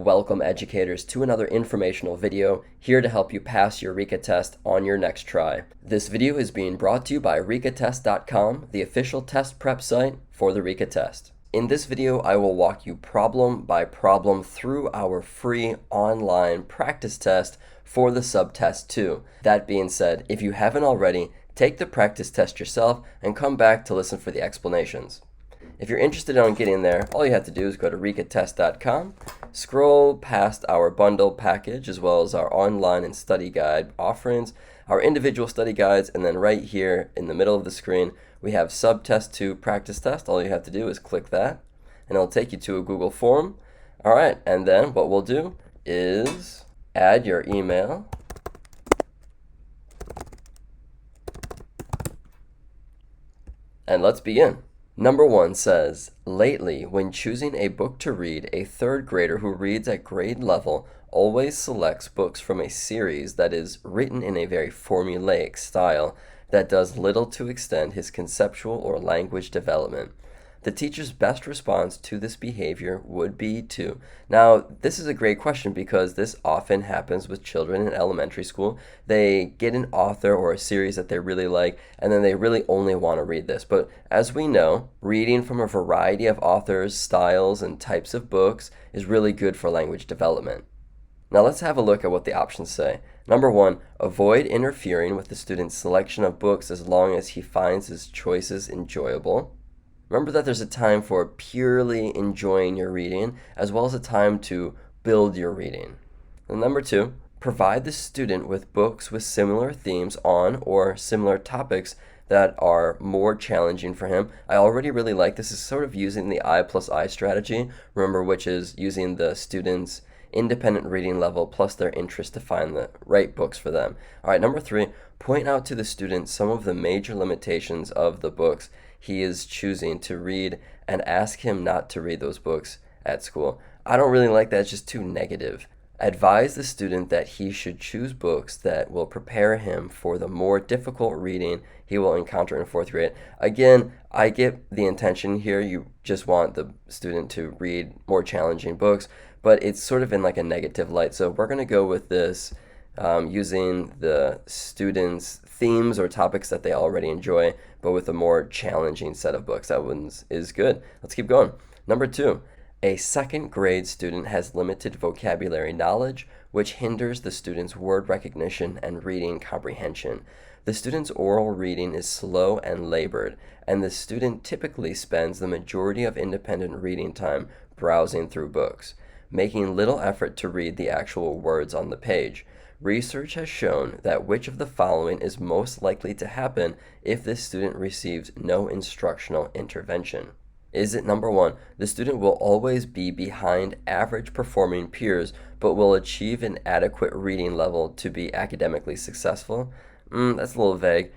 Welcome educators to another informational video here to help you pass your RICA test on your next try. This video is being brought to you by RicaTest.com, the official test prep site for the RICA test. In this video, I will walk you problem by problem through our free online practice test for the Subtest 2. That being said, if you haven't already, take the practice test yourself and come back to listen for the explanations. If you're interested in getting there, all you have to do is go to RicaTest.com, scroll past our bundle package as well as our online and study guide offerings, our individual study guides, and then right here in the middle of the screen, we have Subtest 2 Practice Test. All you have to do is click that, and it'll take you to a Google form. All right, and then what we'll do is add your email. And let's begin. Number 1 says, lately, when choosing a book to read, a third grader who reads at grade level always selects books from a series that is written in a very formulaic style that does little to extend his conceptual or language development. The teacher's best response to this behavior would be to... Now, this is a great question because this often happens with children in elementary school. They get an author or a series that they really like, and then they really only want to read this. But as we know, reading from a variety of authors, styles, and types of books is really good for language development. Now let's have a look at what the options say. Number 1, avoid interfering with the student's selection of books as long as he finds his choices enjoyable. Remember that there's a time for purely enjoying your reading as well as a time to build your reading. And number 2, provide the student with books with similar themes on or similar topics that are more challenging for him. I already really like this. Is sort of using the I+I strategy, remember, which is using the student's independent reading level plus their interest to find the right books for them. All right, number 3, point out to the student some of the major limitations of the books he is choosing to read and ask him not to read those books at school. I don't really like that. It's just too negative. Advise the student that he should choose books that will prepare him for the more difficult reading he will encounter in 4th grade. Again, I get the intention here. You just want the student to read more challenging books, but it's sort of in like a negative light. So we're going to go with this using the students' themes or topics that they already enjoy, but with a more challenging set of books. That one is good. Let's keep going. Number 2, a 2nd grade student has limited vocabulary knowledge, which hinders the student's word recognition and reading comprehension. The student's oral reading is slow and labored, and the student typically spends the majority of independent reading time browsing through books, making little effort to read the actual words on the page. Research has shown that which of the following is most likely to happen if this student receives no instructional intervention. Is it number 1, the student will always be behind average performing peers but will achieve an adequate reading level to be academically successful? That's a little vague.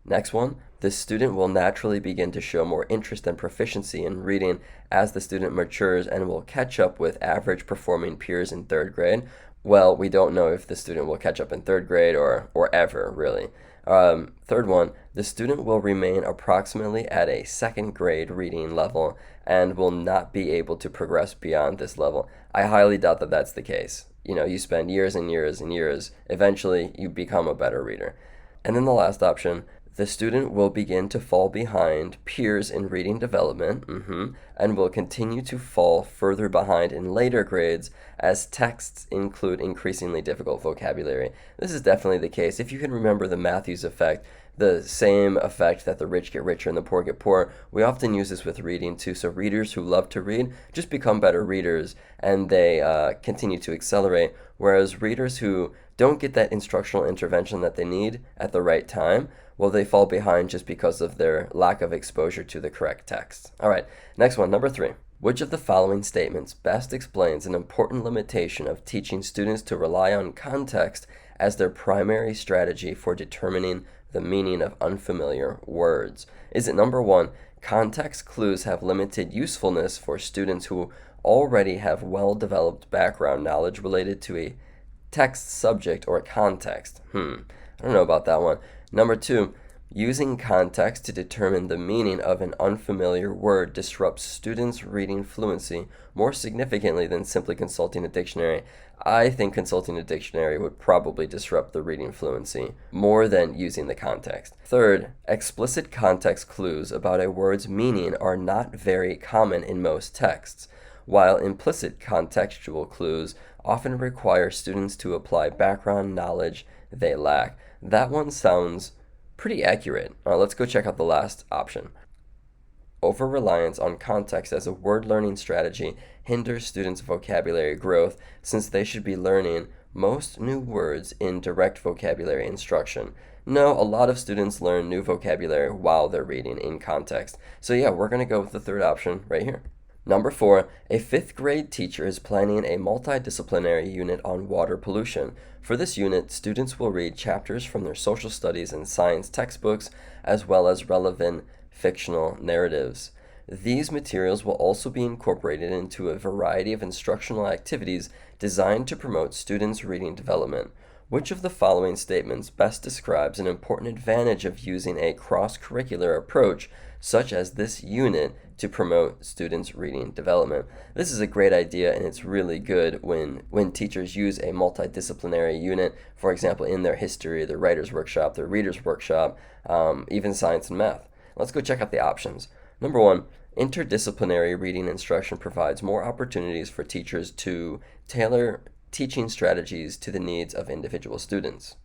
Next one, the student will naturally begin to show more interest and proficiency in reading as the student matures and will catch up with average performing peers in 3rd grade. Well, we don't know if the student will catch up in 3rd grade or ever, really. Third one, the student will remain approximately at a 2nd grade reading level and will not be able to progress beyond this level. I highly doubt that that's the case. You know, you spend years and years and years, eventually you become a better reader. And then the last option, the student will begin to fall behind peers in reading development, and will continue to fall further behind in later grades as texts include increasingly difficult vocabulary. This is definitely the case. If you can remember the Matthews effect, the same effect that the rich get richer and the poor get poorer, we often use this with reading too. So readers who love to read just become better readers and they continue to accelerate, whereas readers who don't get that instructional intervention that they need at the right time, well, they fall behind just because of their lack of exposure to the correct text. All right, next one, number 3. Which of the following statements best explains an important limitation of teaching students to rely on context as their primary strategy for determining the meaning of unfamiliar words? Is it number 1, context clues have limited usefulness for students who already have well-developed background knowledge related to a text subject or context? I don't know about that one. Number 2, Using context to determine the meaning of an unfamiliar word disrupts students' reading fluency more significantly than simply consulting a dictionary. I think consulting a dictionary would probably disrupt the reading fluency more than using the context. Third, explicit context clues about a word's meaning are not very common in most texts, while implicit contextual clues often require students to apply background knowledge they lack. That one sounds pretty accurate. Let's go check out the last option. Over-reliance on context as a word learning strategy hinders students' vocabulary growth since they should be learning most new words in direct vocabulary instruction. No, a lot of students learn new vocabulary while they're reading in context. So yeah, we're going to go with the third option right here. Number 4, a 5th grade teacher is planning a multidisciplinary unit on water pollution. For this unit, students will read chapters from their social studies and science textbooks, as well as relevant fictional narratives. These materials will also be incorporated into a variety of instructional activities designed to promote students' reading development. Which of the following statements best describes an important advantage of using a cross-curricular approach, such as this unit, to promote students' reading development? This is a great idea, and it's really good when teachers use a multidisciplinary unit, for example, in their history, their writer's workshop, their reader's workshop, even science and math. Let's go check out the options. Number 1, interdisciplinary reading instruction provides more opportunities for teachers to tailor teaching strategies to the needs of individual students.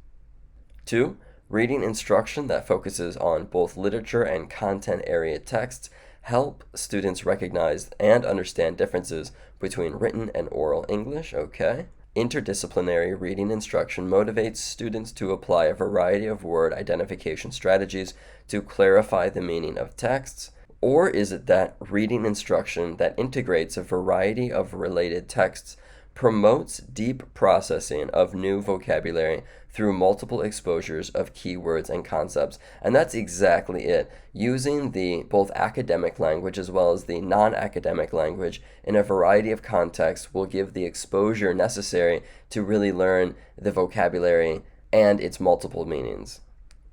2, reading instruction that focuses on both literature and content area texts help students recognize and understand differences between written and oral English. Okay. Interdisciplinary reading instruction motivates students to apply a variety of word identification strategies to clarify the meaning of texts. Or is it that reading instruction that integrates a variety of related texts promotes deep processing of new vocabulary through multiple exposures of keywords and concepts? And that's exactly it. Using the both academic language as well as the non-academic language in a variety of contexts will give the exposure necessary to really learn the vocabulary and its multiple meanings.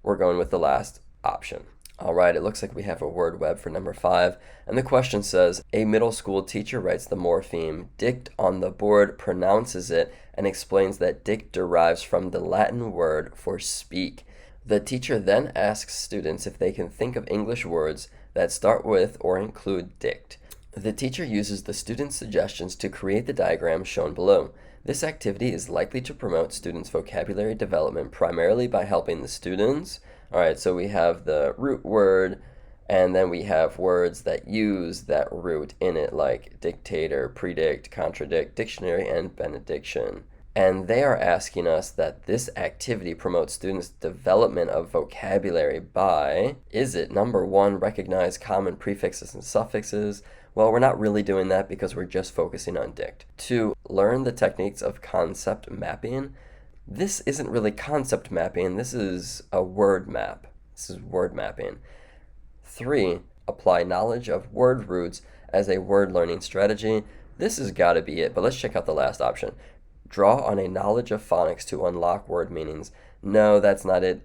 We're going with the last option. All right, it looks like we have a word web for number 5, and the question says, a middle school teacher writes the morpheme dict on the board, pronounces it, and explains that dict derives from the Latin word for speak. The teacher then asks students if they can think of English words that start with or include dict. The teacher uses the students' suggestions to create the diagram shown below. This activity is likely to promote students' vocabulary development primarily by helping the students. All right, so we have the root word, and then we have words that use that root in it, like dictator, predict, contradict, dictionary, and benediction. And they are asking us that this activity promotes students' development of vocabulary by, is it number 1, recognize common prefixes and suffixes? Well, we're not really doing that because we're just focusing on dict. 2, learn the techniques of concept mapping. This isn't really concept mapping, this is a word map. This is word mapping. 3, apply knowledge of word roots as a word learning strategy. This has got to be it, but let's check out the last option. Draw on a knowledge of phonics to unlock word meanings. No, that's not it.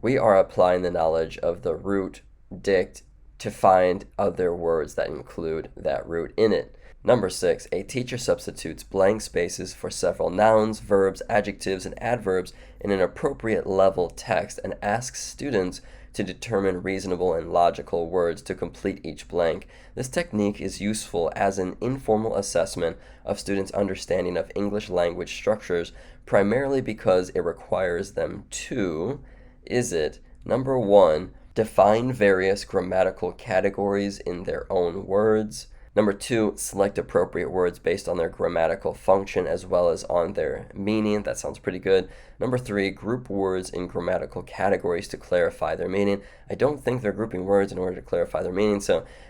We are applying the knowledge of the root dict to find other words that include that root in it. Number 6, a teacher substitutes blank spaces for several nouns, verbs, adjectives, and adverbs in an appropriate level text and asks students to determine reasonable and logical words to complete each blank. This technique is useful as an informal assessment of students' understanding of English language structures, primarily because it requires them to, is it, number 1, define various grammatical categories in their own words. Number 2, select appropriate words based on their grammatical function as well as on their meaning. That sounds pretty good. Number 3, group words in grammatical categories to clarify their meaning. I don't think they're grouping words in order to clarify their meaning.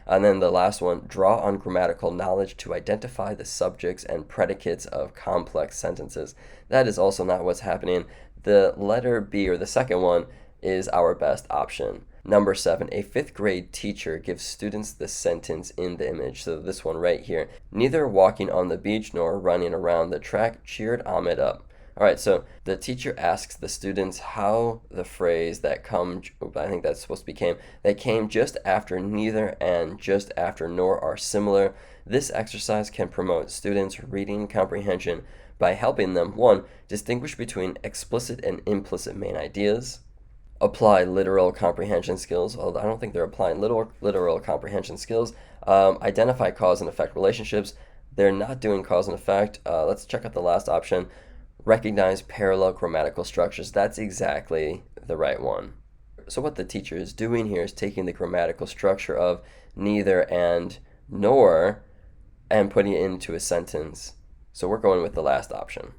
And then the last one, draw on grammatical knowledge to identify the subjects and predicates of complex sentences. That is also not what's happening. The letter B, or the second one, is our best option. Number 7, a 5th grade teacher gives students the sentence in the image. So this one right here. Neither walking on the beach nor running around the track cheered Ahmed up. All right, so the teacher asks the students how the phrase that come, I think that's supposed to be came, that came just after neither and just after nor are similar. This exercise can promote students' reading comprehension by helping them, one, distinguish between explicit and implicit main ideas, apply literal comprehension skills, although I don't think they're applying literal comprehension skills, identify cause and effect relationships. They're not doing cause and effect. Let's check out the last option. Recognize parallel grammatical structures. That's exactly the right one. So what the teacher is doing here is taking the grammatical structure of neither and nor and putting it into a sentence. So we're going with the last option.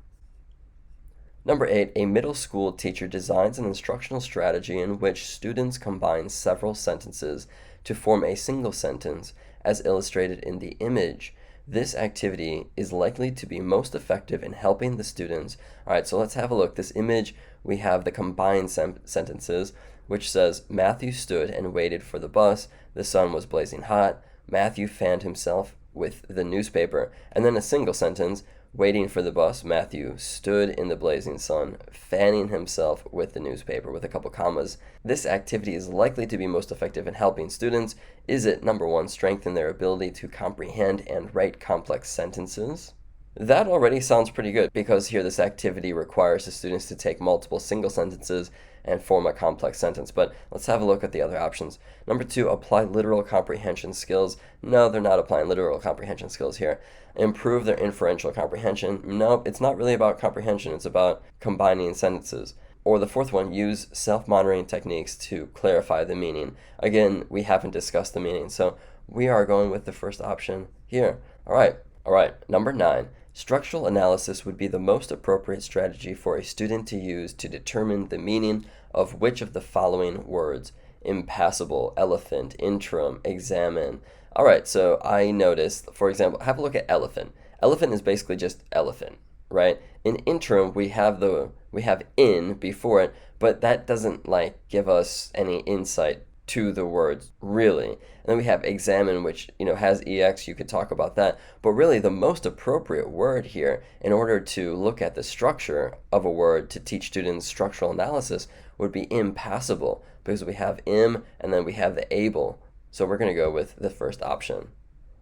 Number 8, a middle school teacher designs an instructional strategy in which students combine several sentences to form a single sentence, as illustrated in the image. This activity is likely to be most effective in helping the students. All right, so let's have a look. This image, we have the combined sentences, which says, Matthew stood and waited for the bus. The sun was blazing hot. Matthew fanned himself with the newspaper. And then a single sentence, waiting for the bus, Matthew stood in the blazing sun, fanning himself with the newspaper, with a couple commas. This activity is likely to be most effective in helping students. Is it, number 1, strengthen their ability to comprehend and write complex sentences? That already sounds pretty good, because here this activity requires the students to take multiple single sentences and form a complex sentence. But let's have a look at the other options. Number 2, apply literal comprehension skills. No, they're not applying literal comprehension skills here. Improve their inferential comprehension. No, it's not really about comprehension. It's about combining sentences. Or the fourth one, use self-monitoring techniques to clarify the meaning. Again, we haven't discussed the meaning, so we are going with the first option here. All right. Number 9. Structural analysis would be the most appropriate strategy for a student to use to determine the meaning of which of the following words: impassable, elephant, interim, examine. All right, so I noticed, for example, have a look at elephant. Elephant is basically just elephant, right? In interim, we have in before it, but that doesn't give us any insight to the words, really. And then we have examine, which has ex. You could talk about that, but really the most appropriate word here in order to look at the structure of a word to teach students structural analysis would be impassable, because we have im and then we have the able. So we're going to go with the first option.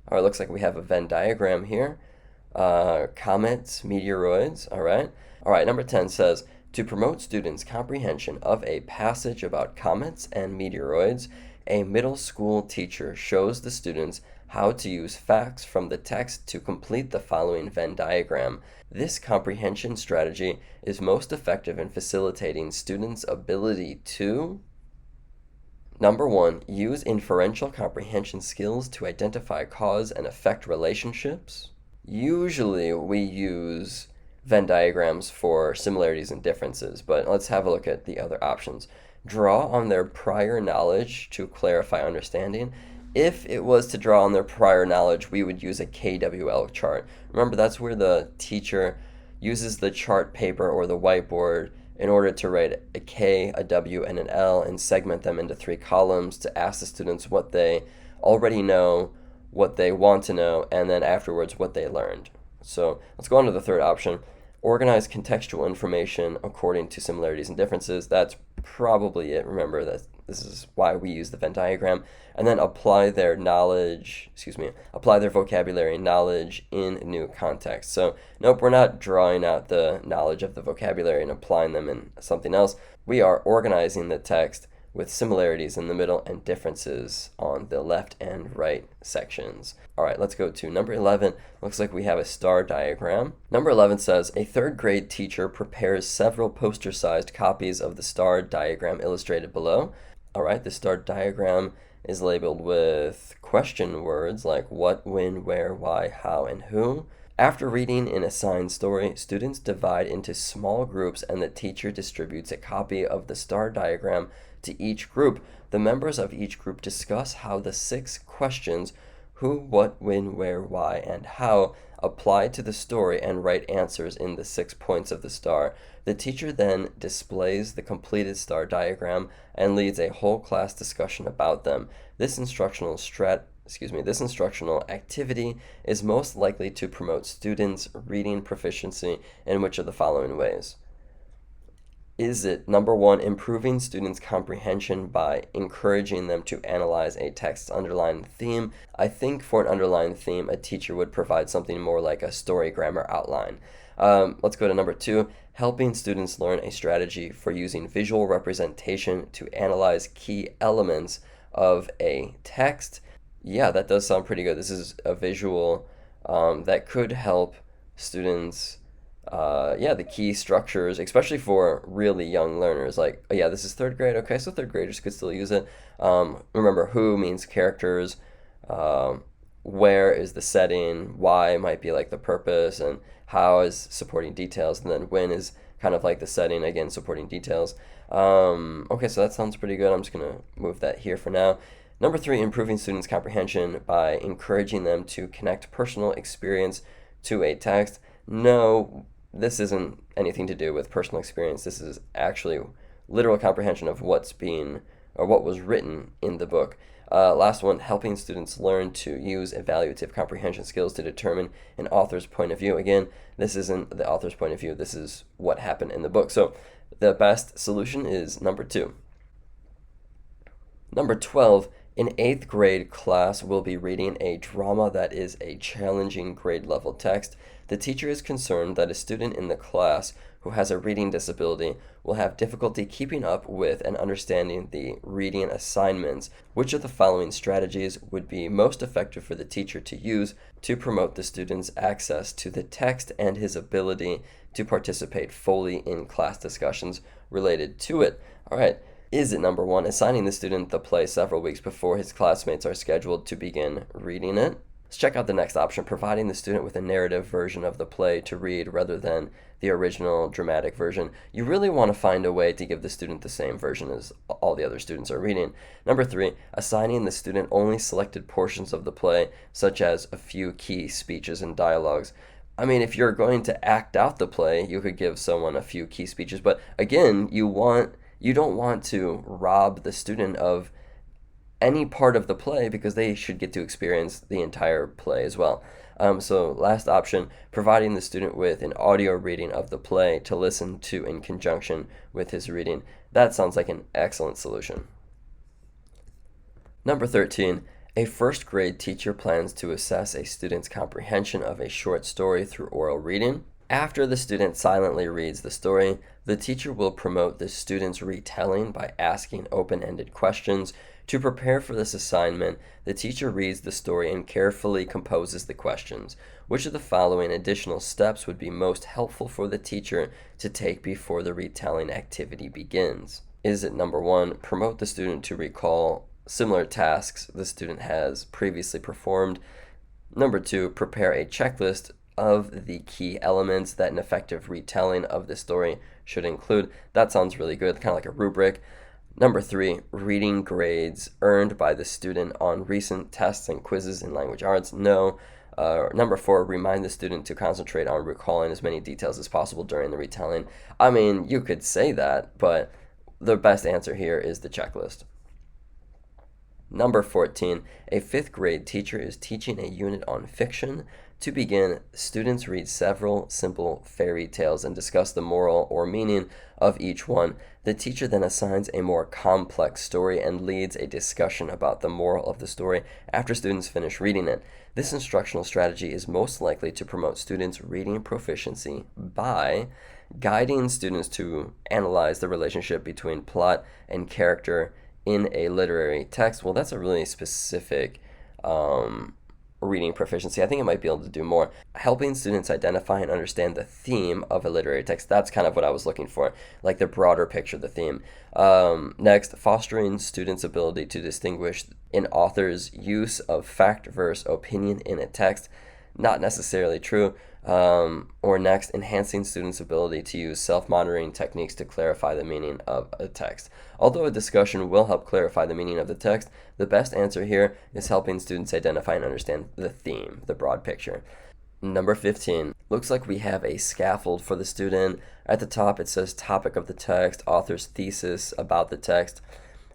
All right, looks like we have a Venn diagram here. Comets, meteoroids. All right, number 10 says, to promote students' comprehension of a passage about comets and meteoroids, a middle school teacher shows the students how to use facts from the text to complete the following Venn diagram. This comprehension strategy is most effective in facilitating students' ability to, number 1, use inferential comprehension skills to identify cause and effect relationships. Usually we use Venn diagrams for similarities and differences, but let's have a look at the other options. Draw on their prior knowledge to clarify understanding. If it was to draw on their prior knowledge, we would use a KWL chart. Remember, that's where the teacher uses the chart paper or the whiteboard in order to write a K, a W, and an L and segment them into 3 columns to ask the students what they already know, what they want to know, and then afterwards what they learned. So let's go on to the third option. Organize contextual information according to similarities and differences. That's probably it. Remember that this is why we use the Venn diagram. And then apply their vocabulary knowledge in new context. So nope, we're not drawing out the knowledge of the vocabulary and applying them in something else. We are organizing the text with similarities in the middle and differences on the left and right sections. All right, let's go to number 11. Looks like we have a star diagram. Number 11 says, a 3rd grade teacher prepares several poster-sized copies of the star diagram illustrated below. All right, the star diagram is labeled with question words like what, when, where, why, how, and who. After reading an assigned story, students divide into small groups and the teacher distributes a copy of the star diagram to each group. The members of each group discuss how the 6 questions, who, what, when, where, why, and how, apply to the story and write answers in the 6 points of the star. The teacher then displays the completed star diagram and leads a whole class discussion about them. This instructional this instructional activity is most likely to promote students' reading proficiency in which of the following ways? Is it, number one, improving students' comprehension by encouraging them to analyze a text's underlying theme? I think for an underlying theme, a teacher would provide something more like a story grammar outline. Let's go to number two, helping students learn a strategy for using visual representation to analyze key elements of a text. Yeah, that does sound pretty good. This is a visual that could help students the key structures, especially for really young learners. Like, oh, yeah, this is third grade. Okay, so third graders could still use it. Remember, who means characters, where is the setting, why might be like the purpose, and how is supporting details, and then when is kind of like the setting, again, supporting details. Okay, so that sounds pretty good. I'm just going to move that here for now. Number three, improving students' comprehension by encouraging them to connect personal experience to a text. No, this isn't anything to do with personal experience. This is actually literal comprehension of what's being or what was written in the book. Last one, helping students learn to use evaluative comprehension skills to determine an author's point of view. Again, this isn't the author's point of view. This is what happened in the book. So the best solution is number two. Number 12, an 8th grade class will be reading a drama that is a challenging grade level text. The teacher is concerned that a student in the class who has a reading disability will have difficulty keeping up with and understanding the reading assignments. Which of the following strategies would be most effective for the teacher to use to promote the student's access to the text and his ability to participate fully in class discussions related to it? All right. Is it, number one, assigning the student the play several weeks before his classmates are scheduled to begin reading it? Let's check out the next option, providing the student with a narrative version of the play to read rather than the original dramatic version. You really want to find a way to give the student the same version as all the other students are reading. Number three, assigning the student only selected portions of the play, such as a few key speeches and dialogues. I mean, if you're going to act out the play, you could give someone a few key speeches, but again, you don't want to rob the student of any part of the play because they should get to experience the entire play as well. So last option, providing the student with an audio reading of the play to listen to in conjunction with his reading. That sounds like an excellent solution. Number 13, a first grade teacher plans to assess a student's comprehension of a short story through oral reading. After the student silently reads the story, the teacher will promote the student's retelling by asking open-ended questions. To prepare for this assignment, the teacher reads the story and carefully composes the questions. Which of the following additional steps would be most helpful for the teacher to take before the retelling activity begins? Is it, number one, promote the student to recall similar tasks the student has previously performed? Number two, prepare a checklist of the key elements that an effective retelling of the story should include. That sounds really good, kind of like a rubric. Number three, reading grades earned by the student on recent tests and quizzes in language arts. No. Number four, remind the student to concentrate on recalling as many details as possible during the retelling. I mean, you could say that, but the best answer here is the checklist. Number 14, a 5th grade teacher is teaching a unit on fiction. To begin, students read several simple fairy tales and discuss the moral or meaning of each one. The teacher then assigns a more complex story and leads a discussion about the moral of the story after students finish reading it. This instructional strategy is most likely to promote students' reading proficiency by guiding students to analyze the relationship between plot and character in a literary text. Well, that's a really specific reading proficiency. I think it might be able to do more. Helping students identify and understand the theme of a literary text. That's kind of what I was looking for, like the broader picture, the theme. Next, fostering students' ability to distinguish an author's use of fact versus opinion in a text. Not necessarily true. Or next, enhancing students' ability to use self-monitoring techniques to clarify the meaning of a text. Although a discussion will help clarify the meaning of the text, the best answer here is helping students identify and understand the theme, the broad picture. Number 15. Looks like we have a scaffold for the student. At the top it says topic of the text, author's thesis about the text.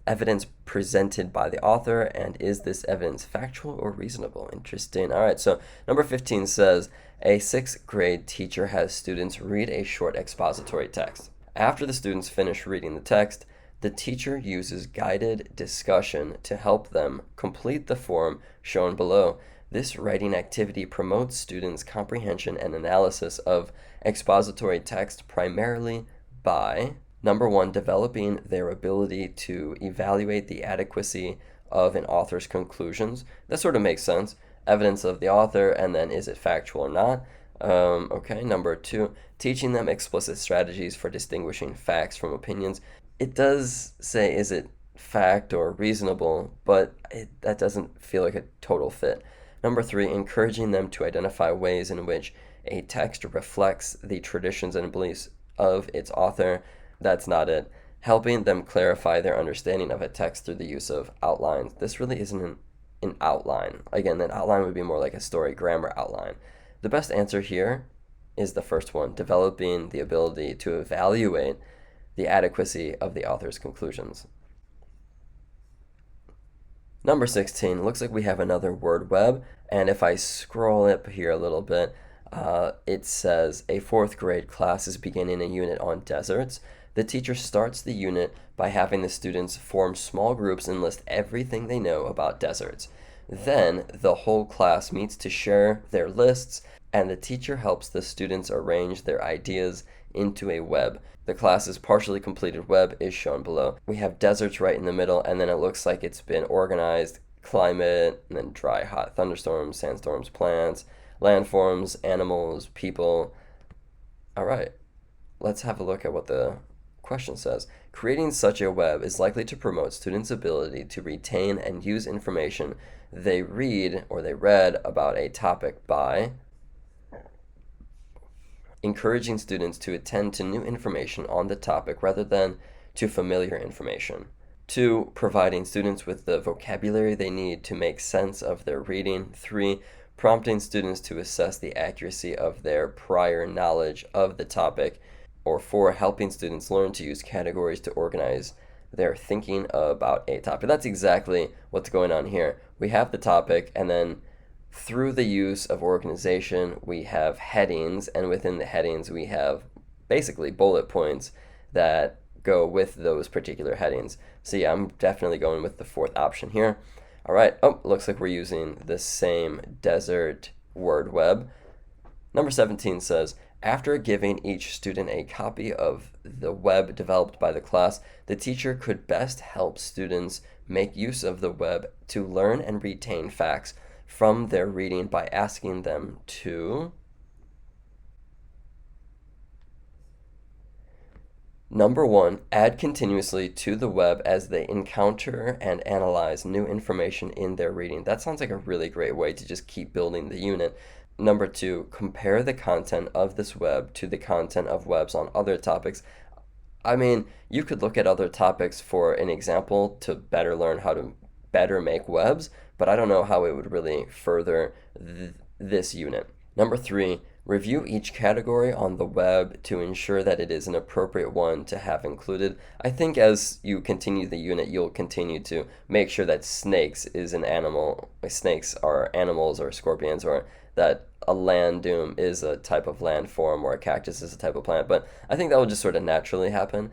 evidence presented by the author, and is this evidence factual or reasonable? Interesting. All right, so number 15 says, a sixth grade teacher has students read a short expository text. After the students finish reading the text, the teacher uses guided discussion to help them complete the form shown below. This writing activity promotes students' comprehension and analysis of expository text primarily by, number one, developing their ability to evaluate the adequacy of an author's conclusions. That sort of makes sense. Evidence of the author, and then is it factual or not? Okay, number two, teaching them explicit strategies for distinguishing facts from opinions. It does say, is it fact or reasonable, but that doesn't feel like a total fit. Number three, encouraging them to identify ways in which a text reflects the traditions and beliefs of its author. That's not it. Helping them clarify their understanding of a text through the use of outlines. This really isn't an outline. Again, an outline would be more like a story grammar outline. The best answer here is the first one, developing the ability to evaluate the adequacy of the author's conclusions. Number 16, looks like we have another word web, and if I scroll up here a little bit, it says a fourth grade class is beginning a unit on deserts. The teacher starts the unit by having the students form small groups and list everything they know about deserts. Then the whole class meets to share their lists, and the teacher helps the students arrange their ideas into a web. The class's partially completed web is shown below. We have deserts right in the middle, and then it looks like it's been organized: climate, and then dry, hot, thunderstorms, sandstorms, plants, landforms, animals, people. All right, let's have a look at what the question says. Creating such a web is likely to promote students' ability to retain and use information they read or they read about a topic by encouraging students to attend to new information on the topic rather than to familiar information. 2, providing students with the vocabulary they need to make sense of their reading. 3, prompting students to assess the accuracy of their prior knowledge of the topic. Or 4, helping students learn to use categories to organize their thinking about a topic. That's exactly what's going on here. We have the topic, and then through the use of organization, we have headings, and within the headings, we have basically bullet points that go with those particular headings. So yeah, I'm definitely going with the fourth option here. All right, looks like we're using the same desert word web. Number 17 says, after giving each student a copy of the web developed by the class, the teacher could best help students make use of the web to learn and retain facts from their reading by asking them to, number 1, add continuously to the web as they encounter and analyze new information in their reading. That sounds like a really great way to just keep building the unit. Number 2, compare the content of this web to the content of webs on other topics. I mean, you could look at other topics for an example to better learn how to better make webs, but I don't know how it would really further this unit. Number 3, review each category on the web to ensure that it is an appropriate one to have included. I think as you continue the unit, you'll continue to make sure that snakes is an animal, snakes are animals or scorpions, or that a land dune is a type of landform or a cactus is a type of plant, but I think that will just sort of naturally happen.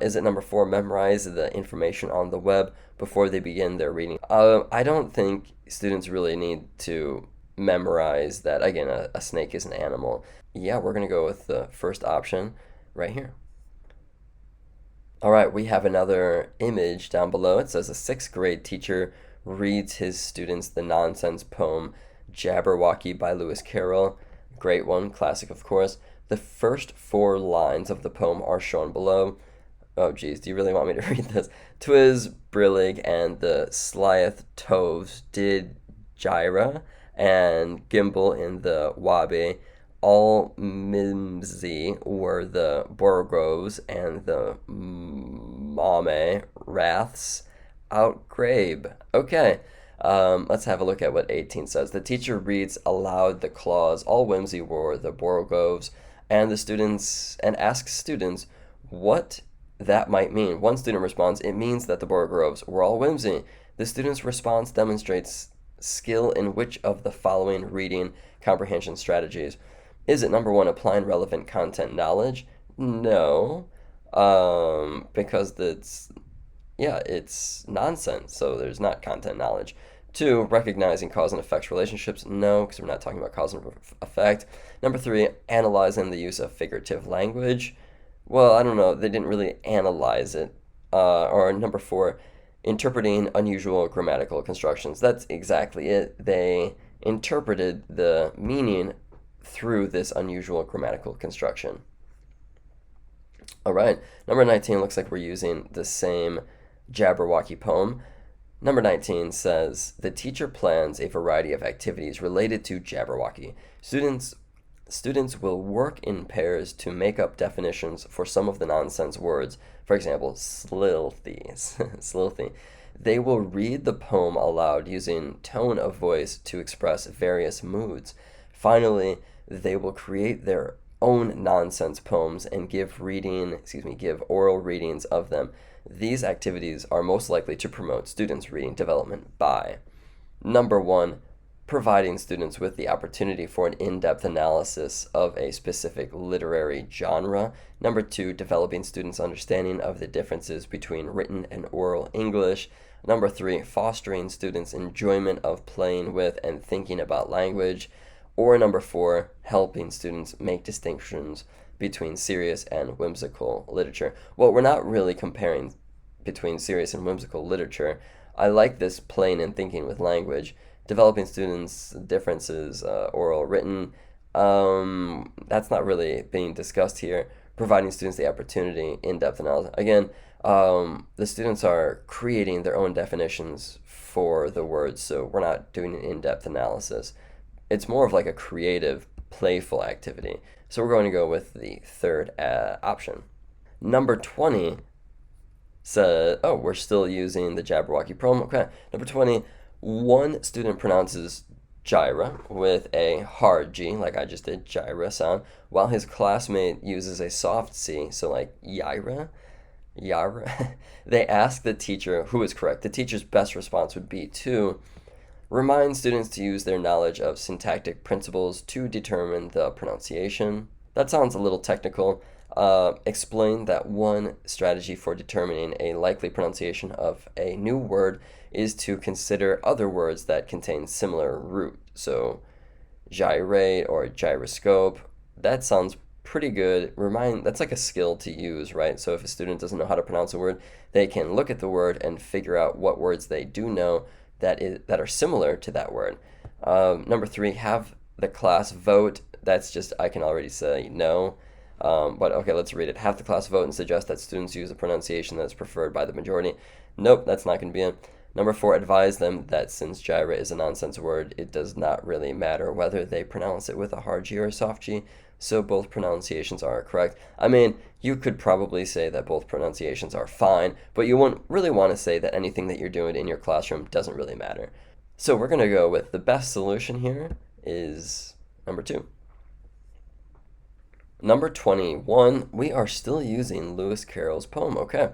Is it number 4, memorize the information on the web before they begin their reading? I don't think students really need to memorize that, again, a snake is an animal. Yeah, we're going to go with the first option right here. All right, we have another image down below. It says a 6th grade teacher reads his students the nonsense poem Jabberwocky by Lewis Carroll. Great one, classic of course. The first 4 lines of the poem are shown below. Oh geez, do you really want me to read this? 'Twas brillig and the slyth toves did gyra and gimble in the wabe. All mimsy were the borgoves and the mame wraths outgrabe. Okay. Let's have a look at what 18 says. The teacher reads aloud the clause, all whimsy were the borogoves, and the students, and asks students what that might mean. One student responds, it means that the Borogroves were all whimsy. The student's response demonstrates skill in which of the following reading comprehension strategies? Is it number one, applying relevant content knowledge? No, because it's nonsense, so there's not content knowledge. Two, recognizing cause and effects relationships? No, because we're not talking about cause and effect. Number three, analyzing the use of figurative language. Well, I don't know, they didn't really analyze it. Or number four, interpreting unusual grammatical constructions. That's exactly it. They interpreted the meaning through this unusual grammatical construction. All right, number 19 looks like we're using the same Jabberwocky poem. Number 19 says, the teacher plans a variety of activities related to Jabberwocky. Students will work in pairs to make up definitions for some of the nonsense words. For example, slilthy. Slilthy. They will read the poem aloud using tone of voice to express various moods. Finally, they will create their own nonsense poems and give oral readings of them. These activities are most likely to promote students' reading development by number one, providing students with the opportunity for an in-depth analysis of a specific literary genre. Number two, developing students' understanding of the differences between written and oral English. Number three, fostering students' enjoyment of playing with and thinking about language. Or number four, helping students make distinctions between serious and whimsical literature. Well, we're not really comparing between serious and whimsical literature. I like this playing and thinking with language. Developing students' differences, oral, written, that's not really being discussed here. Providing students the opportunity, in-depth analysis. Again, the students are creating their own definitions for the words, so we're not doing an in-depth analysis. It's more of like a creative, playful activity. So we're going to go with the third option. Number 20 said, we're still using the Jabberwocky poem. Okay, number 20, one student pronounces gyra with a hard G, like I just did, gyra sound, while his classmate uses a soft C, so like yira. They ask the teacher who is correct. The teacher's best response would be to remind students to use their knowledge of syntactic principles to determine the pronunciation. That sounds a little technical. Explain that one strategy for determining a likely pronunciation of a new word is to consider other words that contain similar root. So gyrate or gyroscope, that sounds pretty good. That's like a skill to use, right? So if a student doesn't know how to pronounce a word, they can look at the word and figure out what words they do know that are similar to that word. Number three, have the class vote. That's just, I can already say no. But okay, let's read it. Have the class vote and suggest that students use a pronunciation that's preferred by the majority. Nope, that's not going to be it. Number four, advise them that since gyra is a nonsense word, it does not really matter whether they pronounce it with a hard G or a soft G, so both pronunciations are correct. I mean, you could probably say that both pronunciations are fine, but you won't really want to say that anything that you're doing in your classroom doesn't really matter. So we're going to go with the best solution here is number two. Number 21, we are still using Lewis Carroll's poem. Okay.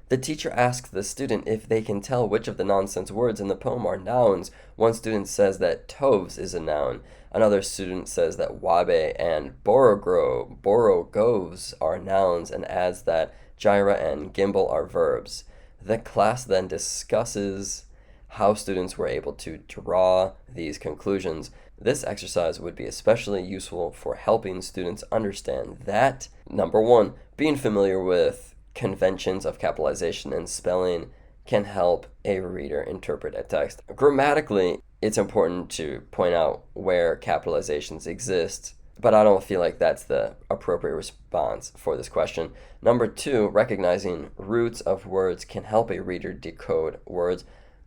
The teacher asks the student if they can tell which of the nonsense words in the poem are nouns. One student says that toves is a noun. Another student says that wabe and borogoves are nouns and adds that gyra and gimbal are verbs. The class then discusses how students were able to draw these conclusions. This exercise would be especially useful for helping students understand that, number one, being familiar with conventions of capitalization and spelling can help a reader interpret a text. Grammatically, it's important to point out where capitalizations exist, but I don't feel like that's the appropriate response for this question. Number two, recognizing roots of words can help a reader decode words.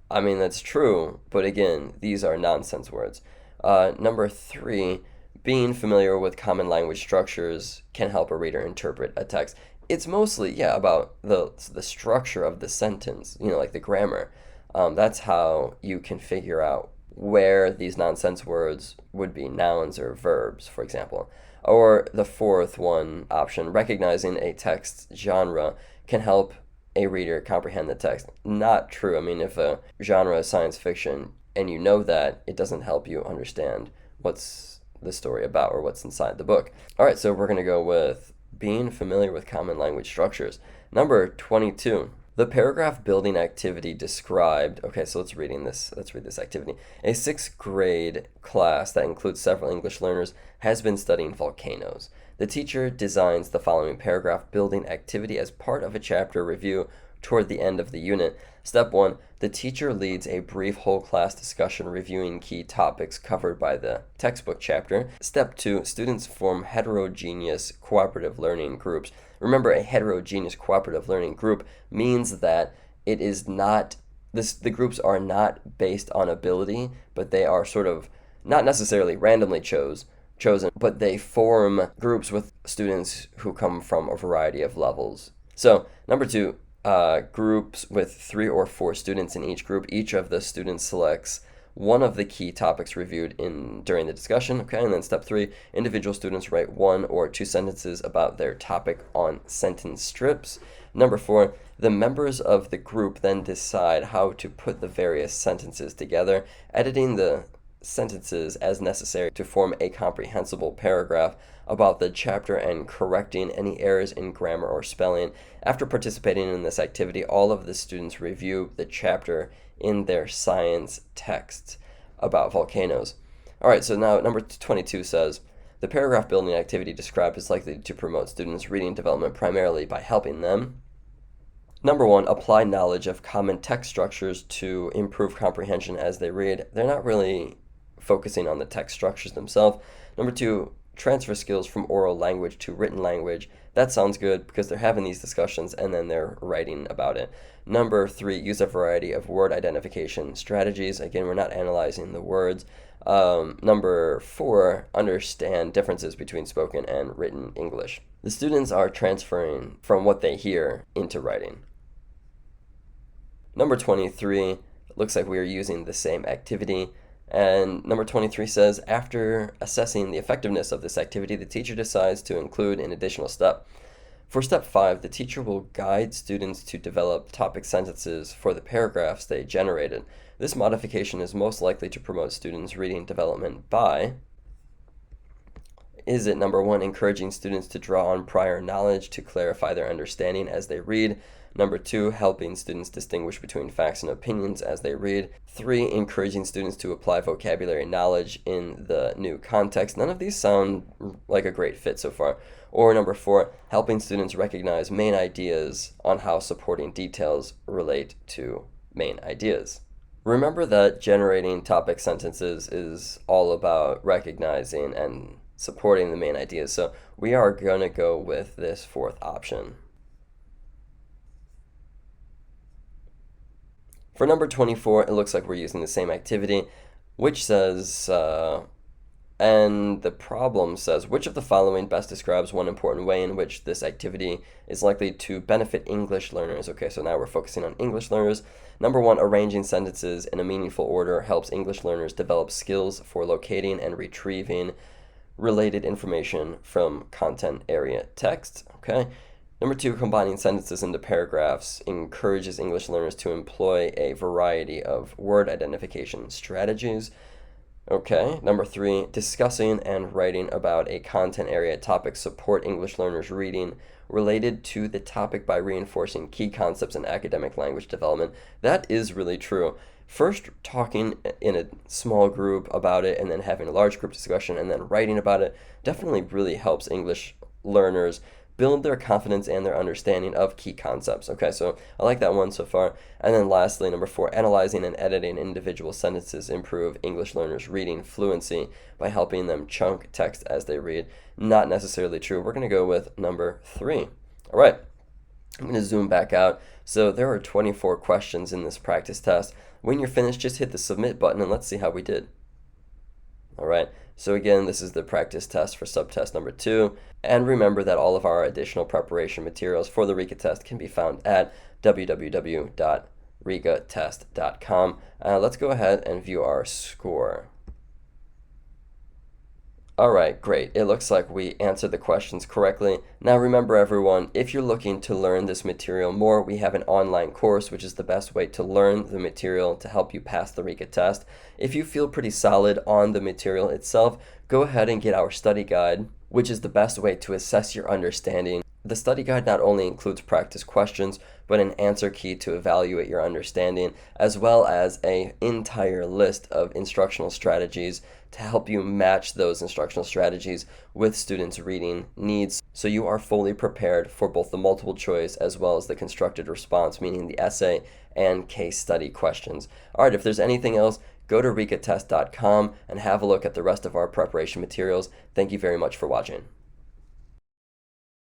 I mean, that's true, but again, these are nonsense words. Number three, being familiar with common language structures can help a reader interpret a text. It's mostly, about the structure of the sentence, like the grammar. That's how you can figure out where these nonsense words would be nouns or verbs, for example. Or the fourth one option, recognizing a text genre can help a reader comprehend the text. Not true. I mean, if a genre is science fiction and you know that, it doesn't help you understand what's the story about or what's inside the book. All right, so we're going to go with being familiar with common language structures. Number 22. The paragraph building activity described. Okay, so let's read this activity. A sixth grade class that includes several English learners has been studying volcanoes. The teacher designs the following paragraph building activity as part of a chapter review toward the end of the unit. Step 1. The teacher leads a brief whole class discussion reviewing key topics covered by the textbook chapter. Step 2. Students form heterogeneous cooperative learning groups. Remember, a heterogeneous cooperative learning group means that it is not, the groups are not based on ability, but they are sort of not necessarily randomly chosen, but they form groups with students who come from a variety of levels. So, number 2, groups with 3 or 4 students in each group. Each of the students selects one of the key topics reviewed during the discussion. Okay, and then step 3, individual students write 1 or 2 sentences about their topic on sentence strips. Number 4, the members of the group then decide how to put the various sentences together, editing the sentences as necessary to form a comprehensible paragraph about the chapter and correcting any errors in grammar or spelling. After participating in this activity, all of the students review the chapter in their science texts about volcanoes. All right, so now number 22 says, the paragraph building activity described is likely to promote students' reading development primarily by helping them. Number 1, apply knowledge of common text structures to improve comprehension as they read. They're not really focusing on the text structures themselves. Number 2, transfer skills from oral language to written language. That sounds good because they're having these discussions and then they're writing about it. Number 3, use a variety of word identification strategies. Again, we're not analyzing the words. Number 4, understand differences between spoken and written English. The students are transferring from what they hear into writing. Number 23, looks like we are using the same activity. And number 23 says, after assessing the effectiveness of this activity, the teacher decides to include an additional step. For step 5, the teacher will guide students to develop topic sentences for the paragraphs they generated. This modification is most likely to promote students' reading development by, is it number 1, encouraging students to draw on prior knowledge to clarify their understanding as they read? Number 2, helping students distinguish between facts and opinions as they read. 3, encouraging students to apply vocabulary knowledge in the new context. None of these sound like a great fit so far. Or number 4, helping students recognize main ideas on how supporting details relate to main ideas. Remember that generating topic sentences is all about recognizing and supporting the main ideas. So we are going to go with this fourth option. For number 24, it looks like we're using the same activity, which says, and the problem says, which of the following best describes one important way in which this activity is likely to benefit English learners? Okay, so now we're focusing on English learners. Number 1, arranging sentences in a meaningful order helps English learners develop skills for locating and retrieving related information from content area text. Okay. Number 2, combining sentences into paragraphs encourages English learners to employ a variety of word identification strategies. Okay. Number 3, discussing and writing about a content area topic support English learners' reading related to the topic by reinforcing key concepts in academic language development. That is really true. First, talking in a small group about it and then having a large group discussion and then writing about it definitely really helps English learners build their confidence and their understanding of key concepts. Okay, so I like that one so far. And then lastly, number 4, analyzing and editing individual sentences improve English learners' reading fluency by helping them chunk text as they read. Not necessarily true. We're going to go with number 3. All right, I'm going to zoom back out. So there are 24 questions in this practice test. When you're finished, just hit the submit button and let's see how we did. All right, so again, this is the practice test for subtest number 2. And remember that all of our additional preparation materials for the RICA test can be found at www.ricatest.com. Let's go ahead and view our score. All right, great. It looks like we answered the questions correctly. Now remember everyone, if you're looking to learn this material more, we have an online course, which is the best way to learn the material to help you pass the RICA test. If you feel pretty solid on the material itself, go ahead and get our study guide, which is the best way to assess your understanding. The study guide not only includes practice questions, but an answer key to evaluate your understanding, as well as an entire list of instructional strategies to help you match those instructional strategies with students' reading needs so you are fully prepared for both the multiple choice as well as the constructed response, meaning the essay and case study questions. All right, if there's anything else, go to ricatest.com and have a look at the rest of our preparation materials. Thank you very much for watching.